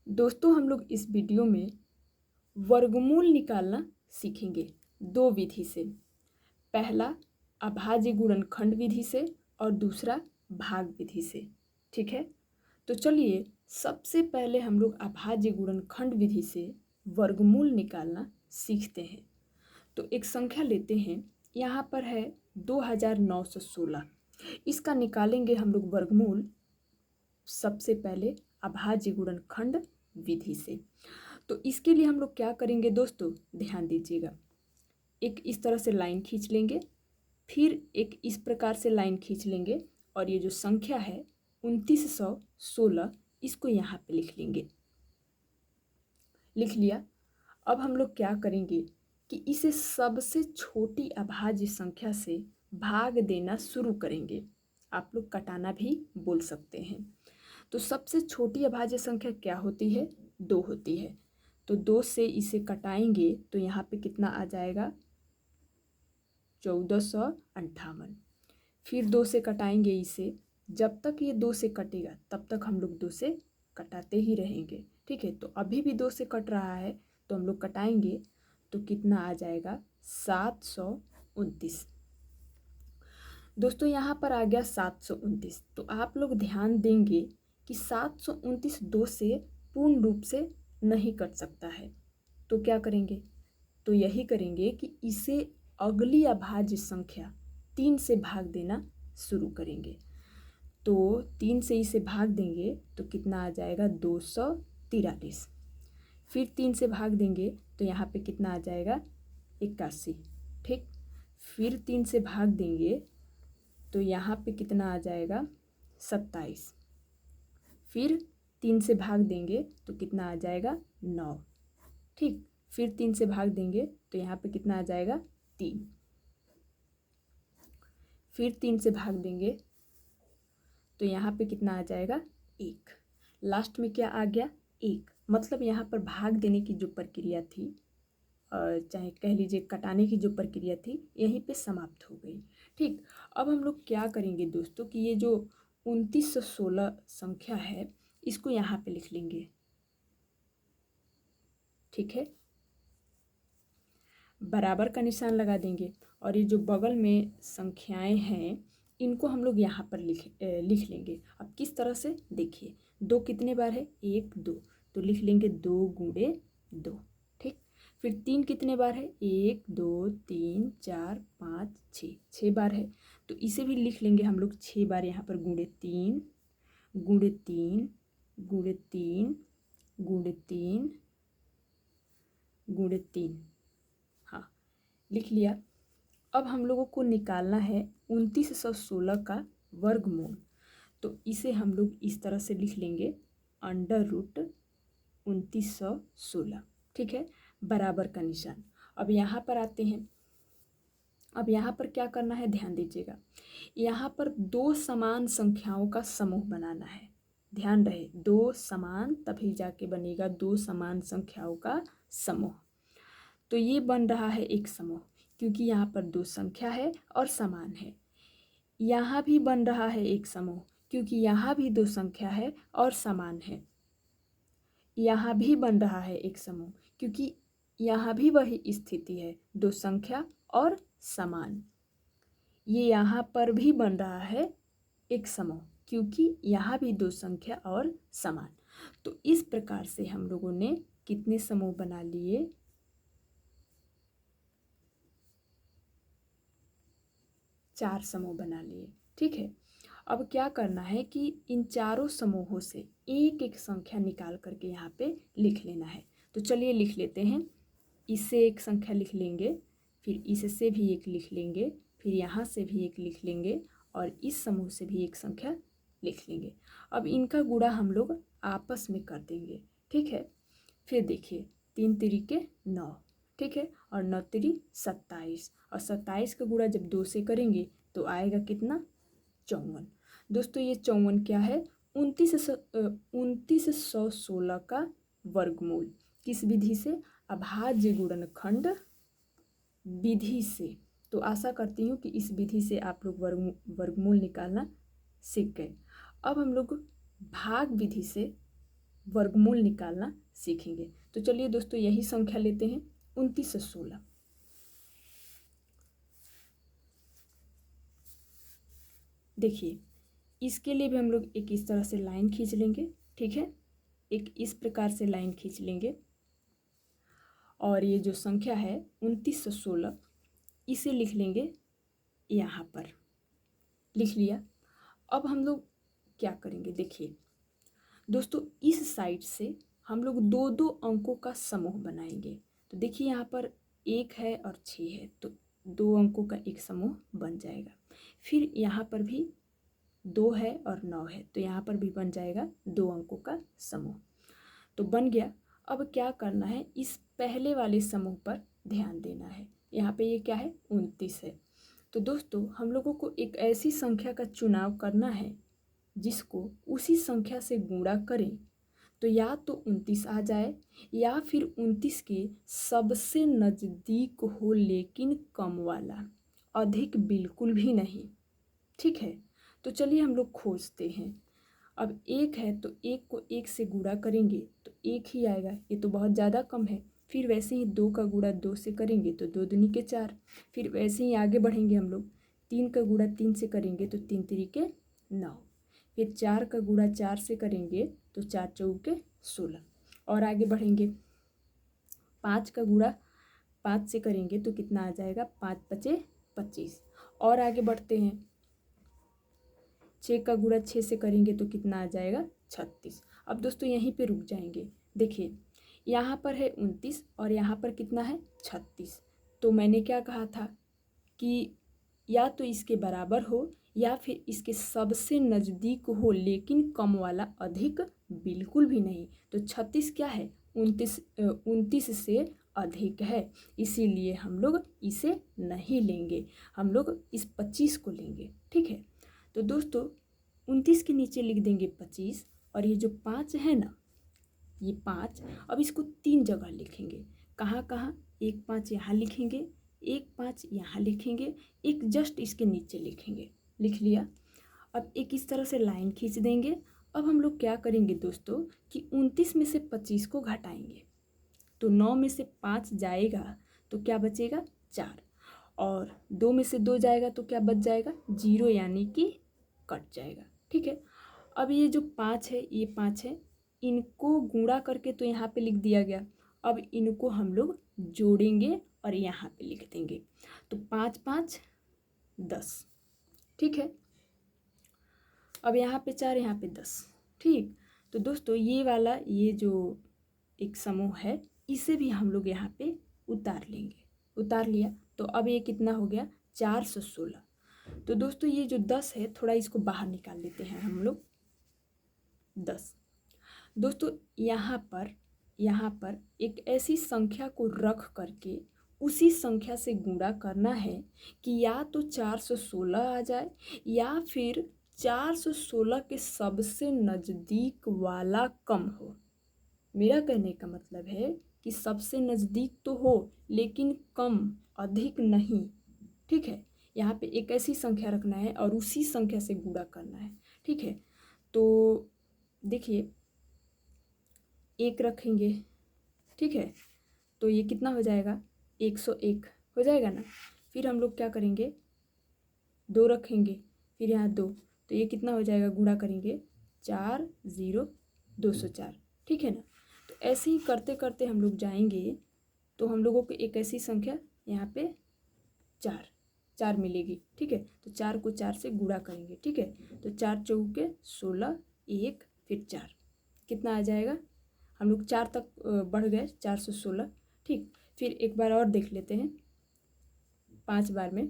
दोस्तों हम लोग इस वीडियो में वर्गमूल निकालना सीखेंगे दो विधि से। पहला अभाज्य गुणनखंड विधि से और दूसरा भाग विधि से। ठीक है, तो चलिए सबसे पहले हम लोग अभाज्य गुणनखंड विधि से वर्गमूल निकालना सीखते हैं। तो एक संख्या लेते हैं, यहाँ पर है 2916। इसका निकालेंगे हम लोग वर्गमूल सबसे पहले अभाज्य गुणनखंड विधि से। तो इसके लिए हम लोग क्या करेंगे दोस्तों, ध्यान दीजिएगा। एक इस तरह से लाइन खींच लेंगे, फिर एक इस प्रकार से लाइन खींच लेंगे और ये जो संख्या है 2916 इसको यहाँ पे लिख लेंगे। लिख लिया। अब हम लोग क्या करेंगे कि इसे सबसे छोटी अभाज्य संख्या से भाग देना शुरू करेंगे। आप लोग कटाना भी बोल सकते हैं। तो सबसे छोटी अभाज्य संख्या क्या होती है, 2 होती है। तो 2 से इसे कटाएंगे तो यहाँ पे कितना आ जाएगा, 1458। फिर 2 से कटाएंगे इसे, जब तक ये 2 से कटेगा तब तक हम लोग 2 से कटाते ही रहेंगे। ठीक है, तो अभी भी 2 से कट रहा है तो हम लोग कटाएंगे तो कितना आ जाएगा, 729। दोस्तों यहाँ पर आ गया 729। तो आप लोग ध्यान देंगे कि 729 2 से पूर्ण रूप से नहीं कट सकता है। तो क्या करेंगे, तो यही करेंगे कि इसे अगली अभाज्य संख्या 3 से भाग देना शुरू करेंगे। तो 3 से इसे भाग देंगे तो कितना आ जाएगा, 243। फिर 3 से भाग देंगे तो यहाँ पे कितना आ जाएगा, 81। ठीक, फिर 3 से भाग देंगे तो यहाँ पे कितना आ जाएगा, 27। फिर 3 से भाग देंगे तो कितना आ जाएगा, 9। ठीक, फिर 3 से भाग देंगे तो यहाँ पे कितना आ जाएगा, 3। फिर 3 से भाग देंगे तो यहाँ पे कितना आ जाएगा, 1। लास्ट में क्या आ गया, 1। मतलब यहाँ पर भाग देने की जो प्रक्रिया थी, चाहे कह लीजिए कटाने की जो प्रक्रिया थी, यहीं पे समाप्त हो गई। ठीक, अब हम लोग क्या करेंगे दोस्तों कि ये जो 2916 संख्या है इसको यहाँ पे लिख लेंगे। ठीक है, बराबर का निशान लगा देंगे और ये जो बगल में संख्याएं हैं इनको हम लोग यहाँ पर लिख लेंगे। अब किस तरह से, देखिए 2 कितने बार है, 1 2, तो लिख लेंगे 2 गुणे 2। ठीक, फिर 3 कितने बार है, 1 2 3 4 5 6, 6 बार है। तो इसे भी लिख लेंगे हम लोग 6 बार, यहाँ पर गुणे 3 गुणे 3 गुणे 3 गुणे 3 गुणे 3। हाँ, लिख लिया। अब हम लोगों को निकालना है 2916 का वर्गमूल। तो इसे हम लोग इस तरह से लिख लेंगे, √2916। ठीक है, बराबर का निशान। अब यहाँ पर आते हैं। अब यहाँ पर क्या करना है, ध्यान दीजिएगा। यहाँ पर 2 समान संख्याओं का समूह बनाना है। ध्यान रहे, 2 समान, तभी जाके बनेगा 2 समान संख्याओं का समूह। तो ये बन रहा है एक समूह, क्योंकि यहाँ पर 2 संख्या है और समान है। यहाँ भी बन रहा है एक समूह, क्योंकि यहाँ भी 2 संख्या है और समान है। यहाँ भी बन रहा है एक समूह, क्योंकि यहाँ भी वही स्थिति है, 2 संख्या और समान। ये यहाँ पर भी बन रहा है एक समूह, क्योंकि यहाँ भी 2 संख्या और समान। तो इस प्रकार से हम लोगों ने कितने समूह बना लिए, 4 समूह बना लिए। ठीक है, अब क्या करना है कि इन चारों समूहों से एक एक संख्या निकाल करके यहाँ पे लिख लेना है। तो चलिए लिख लेते हैं। इससे एक संख्या लिख लेंगे, फिर इससे भी एक लिख लेंगे, फिर यहाँ से भी एक लिख लेंगे और इस समूह से भी एक संख्या लिख लेंगे। अब इनका गुणा हम लोग आपस में कर देंगे। ठीक है, फिर देखिए 3 तिरिके 9, ठीक है, और 9 तिरी 27, और 27 का गुणा जब 2 से करेंगे तो आएगा कितना, 54। दोस्तों ये 54 क्या है, 2916 का वर्गमूल। किस विधि से, अभाज्य गुणनखंड विधि से। तो आशा करती हूँ कि इस विधि से आप लोग वर्गमूल निकालना सीख गए। अब हम लोग भाग विधि से वर्गमूल निकालना सीखेंगे। तो चलिए दोस्तों यही संख्या लेते हैं 29 से 16। देखिए इसके लिए भी हम लोग एक इस तरह से लाइन खींच लेंगे, ठीक है, एक इस प्रकार से लाइन खींच लेंगे और ये जो संख्या है 29 से 16 इसे लिख लेंगे यहाँ पर, लिख लिया। अब हम लोग क्या करेंगे, देखिए दोस्तों इस साइड से हम लोग दो दो अंकों का समूह बनाएंगे। तो देखिए यहाँ पर 1 है और 6 है, तो 2 अंकों का एक समूह बन जाएगा। फिर यहाँ पर भी 2 है और 9 है, तो यहाँ पर भी बन जाएगा 2 अंकों का समूह। तो बन गया। अब क्या करना है, इस पहले वाले समूह पर ध्यान देना है। यहाँ पे ये क्या है 29 है। तो दोस्तों हम लोगों को एक ऐसी संख्या का चुनाव करना है जिसको उसी संख्या से गुणा करें तो या तो 29 आ जाए या फिर 29 के सबसे नज़दीक हो लेकिन कम वाला, अधिक बिल्कुल भी नहीं, ठीक है। तो चलिए हम लोग खोजते हैं। अब 1 है तो 1 को 1 से गुणा करेंगे तो 1 ही आएगा, ये तो बहुत ज़्यादा कम है। फिर वैसे ही 2 का गुणा 2 से करेंगे तो 2 दूनी के 4। फिर वैसे ही आगे बढ़ेंगे हम लोग, 3 का गुणा 3 से करेंगे तो 3 तिरिके 9। फिर 4 का गुणा 4 से करेंगे तो 4 चौके 16। और आगे बढ़ेंगे, 5 का गुणा 5 से करेंगे तो कितना आ जाएगा, 5 पचे 25। और आगे बढ़ते हैं, 6 का गुणा 6 से करेंगे तो कितना आ जाएगा 36। अब दोस्तों यहीं पे रुक जाएंगे। देखिए यहाँ पर है 29 और यहाँ पर कितना है 36। तो मैंने क्या कहा था कि या तो इसके बराबर हो या फिर इसके सबसे नज़दीक हो लेकिन कम वाला, अधिक बिल्कुल भी नहीं। तो 36 क्या है, 29 से अधिक है, इसीलिए हम लोग इसे नहीं लेंगे, हम लोग इस 25 को लेंगे, ठीक है। तो दोस्तों 29 के नीचे लिख देंगे 25 और ये जो 5 है ना, ये 5 अब इसको 3 जगह लिखेंगे। कहाँ कहाँ, एक 5 यहाँ लिखेंगे, एक 5 यहाँ लिखेंगे, एक जस्ट इसके नीचे लिखेंगे। लिख लिया। अब एक इस तरह से लाइन खींच देंगे। अब हम लोग क्या करेंगे दोस्तों कि 29 में से 25 को घटाएंगे तो 9 में से 5 जाएगा तो क्या बचेगा 4, और 2 में से 2 जाएगा तो क्या बच जाएगा 0, यानी कि कट जाएगा, ठीक है। अब ये जो 5 है, ये 5 है, इनको गुणा करके तो यहाँ पे लिख दिया गया। अब इनको हम लोग जोड़ेंगे और यहाँ पे लिख देंगे। तो 5 5 10, ठीक है। अब यहाँ पे 4, यहाँ पे 10, ठीक। तो दोस्तों ये वाला, ये जो एक समूह है, इसे भी हम लोग यहाँ पे उतार लेंगे। उतार लिया तो अब ये कितना हो गया 416। तो दोस्तों ये जो 10 है, थोड़ा इसको बाहर निकाल लेते हैं हम लोग। 10 दोस्तों यहाँ पर एक ऐसी संख्या को रख करके उसी संख्या से गुणा करना है कि या तो 416 आ जाए या फिर 416 के सबसे नज़दीक वाला कम हो। मेरा कहने का मतलब है कि सबसे नज़दीक तो हो लेकिन कम, अधिक नहीं, ठीक है। यहाँ पे एक ऐसी संख्या रखना है और उसी संख्या से गुणा करना है, ठीक है। तो देखिए 1 रखेंगे, ठीक है, तो ये कितना हो जाएगा 101 हो जाएगा ना। फिर हम लोग क्या करेंगे, 2 रखेंगे, फिर यहाँ 2, तो ये कितना हो जाएगा, गुणा करेंगे 4 0 204, ठीक है ना। तो ऐसे ही करते करते हम लोग जाएंगे तो हम लोगों को एक ऐसी संख्या यहाँ पे 4 मिलेगी, ठीक है। तो 4 को 4 से गुणा करेंगे, ठीक है। तो 4 चौके 16, 1 फिर 4, कितना आ जाएगा, हम लोग 4 तक बढ़ गए, 416, ठीक। फिर एक बार और देख लेते हैं, 5 बार में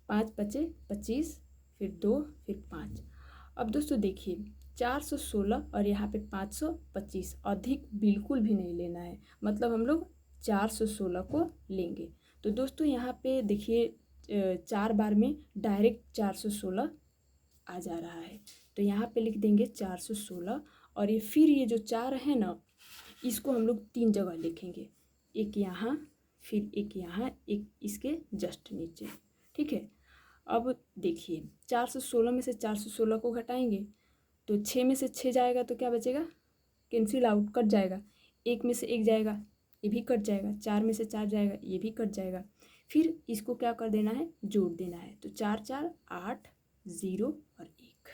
5 पचे 25, फिर 2, फिर 5। अब दोस्तों देखिए 416 और यहाँ पे 525, अधिक बिल्कुल भी नहीं लेना है, मतलब हम लोग 416 को लेंगे। तो दोस्तों यहाँ पे देखिए 4 बार में डायरेक्ट 416 आ जा रहा है, तो यहाँ पे लिख देंगे 416। और ये फिर ये जो 4 है ना, इसको हम लोग 3 जगह लिखेंगे, एक यहाँ, फिर एक यहाँ, एक इसके जस्ट नीचे, ठीक है। अब देखिए 416 में से 416 को घटाएंगे तो 6 में से 6 जाएगा तो क्या बचेगा, कैंसिल आउट, कट जाएगा। 1 में से 1 जाएगा, ये भी कट जाएगा। 4 में से 4 जाएगा, ये भी कट जाएगा। फिर इसको क्या कर देना है, जोड़ देना है। तो 4 4 8, 0 और 1।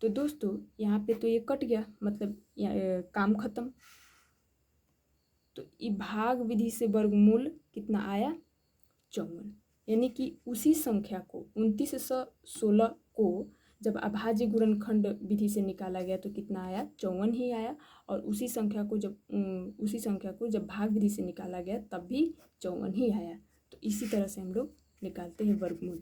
तो दोस्तों यहाँ पे तो ये कट गया, मतलब काम खत्म। तो ये भाग विधि से वर्गमूल कितना आया, 54। यानी कि उसी संख्या को 2916 को जब अभाज्य गुणनखंड विधि से निकाला गया तो कितना आया, 54 ही आया। और उसी संख्या को जब भाग विधि से निकाला गया तब भी 54 ही आया। तो इसी तरह से हम लोग निकालते हैं वर्गमूल।